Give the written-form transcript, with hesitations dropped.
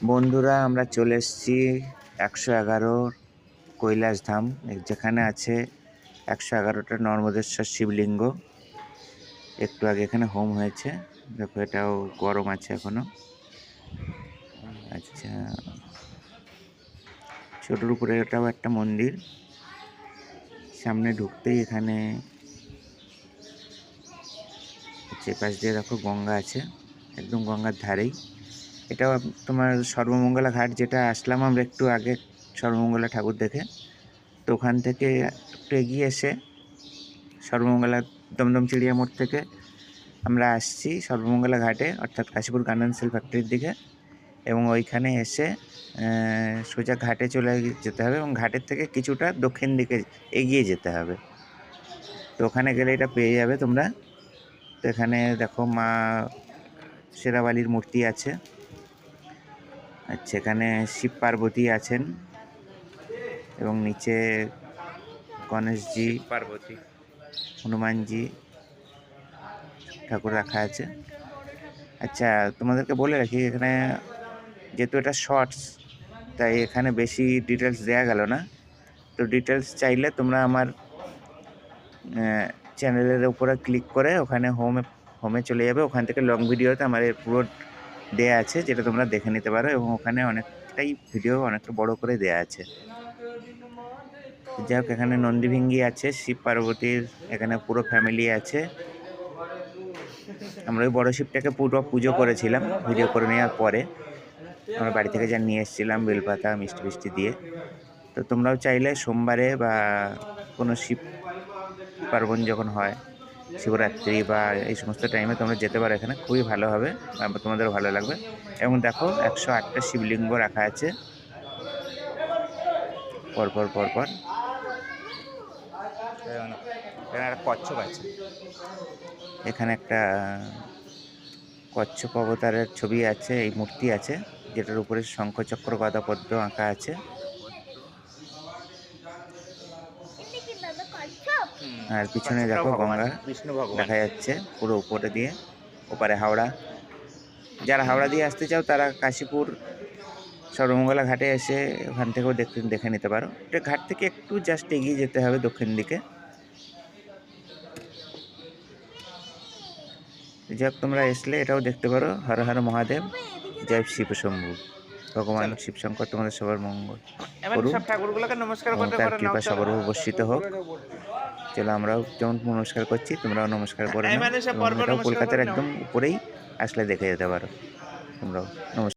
বন্ধুরা, আমরা চলে এসেছি 111 কৈলাস ধাম, যেখানে আছে 111টা নর্মদেশ্বর শিবলিঙ্গ। একটু আগে এখানে হোম হয়েছে, দেখো এটাও গরম আছে এখনো। আচ্ছা, ছোটোর উপরে এটাও একটা মন্দির। সামনে ঢুকতেই এখানে পাশ দিয়ে দেখো গঙ্গা আছে, একদম গঙ্গার ধারেই। এটাও তোমার সর্বমঙ্গলা ঘাট, যেটা আসলাম আমরা একটু আগে সর্বমঙ্গলা ঠাকুর দেখে। তো ওখান থেকে একটু এগিয়ে এসে সর্বমঙ্গলা দমদম চিড়িয়া মোড় থেকে আমরা আসছি সর্বমঙ্গলা ঘাটে, অর্থাৎ কাশীপুর গার্মেন্টস সেল ফ্যাক্টরির দিকে। এবং ওইখানে এসে সোজা ঘাটে চলে যেতে হবে এবং ঘাটের থেকে কিছুটা দক্ষিণ দিকে এগিয়ে যেতে হবে। তো ওখানে গেলে এটা পেয়ে যাবে তোমরা। তো এখানে দেখো মা শেরাবালির মূর্তি আছে। আচ্ছা, এখানে শিব পার্বতী আছেন এবং নিচে গণেশজি, পার্বতী, হনুমানজি ঠাকুর রাখা আছে। আচ্ছা, তোমাদেরকে বলে রাখি, এখানে যেহেতু এটা শর্টস, তাই এখানে বেশি ডিটেলস দেওয়া গেল না। তো ডিটেলস চাইলে তোমরা আমার চ্যানেলের উপরে ক্লিক করে ওখানে হোমে চলে যাবে। ওখান থেকে লং ভিডিওতে আমার পুরো দেয়া আছে, যেটা তোমরা দেখে নিতে পারো। এবং ওখানে অনেকটাই ভিডিও অনেকটা বড় করে দেয়া আছে। যাই হোক, এখানে নন্দীভিঙ্গি আছে, শিব পার্বতীর এখানে পুরো ফ্যামিলি আছে। আমরা ওই বড় শিবটাকে পুরো পুজো করেছিলাম ভিডিও করে নেওয়ার পরে। আমরা বাড়ি থেকে যা নিয়ে এসেছিলাম বেলপাতা মিষ্টি মিষ্টি দিয়ে। তো তোমরাও চাইলে সোমবারে বা কোনো শিব পার্বণ যখন হয়, শিবরাত্রি বা এই সমস্ত টাইমে তোমরা যেতে পারো। এখানে খুবই ভালো হবে, তোমাদেরও ভালো লাগবে। এবং দেখো 108টা শিবলিঙ্গ রাখা আছে পরপর পরপর। এখানে একটা কচ্ছপ আছে, এখানে একটা কচ্ছপ অবতারের ছবি আছে, এই মূর্তি আছে, যেটার উপরে শঙ্খচক্র গদা পদ্ম আঁকা আছে। আর পিছনে দেখো গঙ্গা দেখা যাচ্ছে পুরো উপরে দিয়ে, ওপারে হাওড়া। যারা হাওড়া দিয়ে আসতে চাও তারা কাশীপুর সর্বমঙ্গলা ঘাটে এসে ওখান থেকেও দেখে নিতে পারো। এটা ঘাট থেকে একটু জাস্ট এগিয়ে যেতে হবে দক্ষিণ দিকে। যাক, তোমরা আসলে এটাও দেখতে পারো। হর হর মহাদেব, জয় শিব শম্ভু। ভগবান শিব শঙ্কর তোমাদের সবার মঙ্গল করুন, তার কৃপা সবার উপর বর্ষিত হোক। চলো, আমরাও যেমন নমস্কার করছি, তোমরাও নমস্কার করে নাও। এটাও কলকাতার একদম উপরেই, আসলে দেখে যেতে পারো তোমরাও। নমস্কার।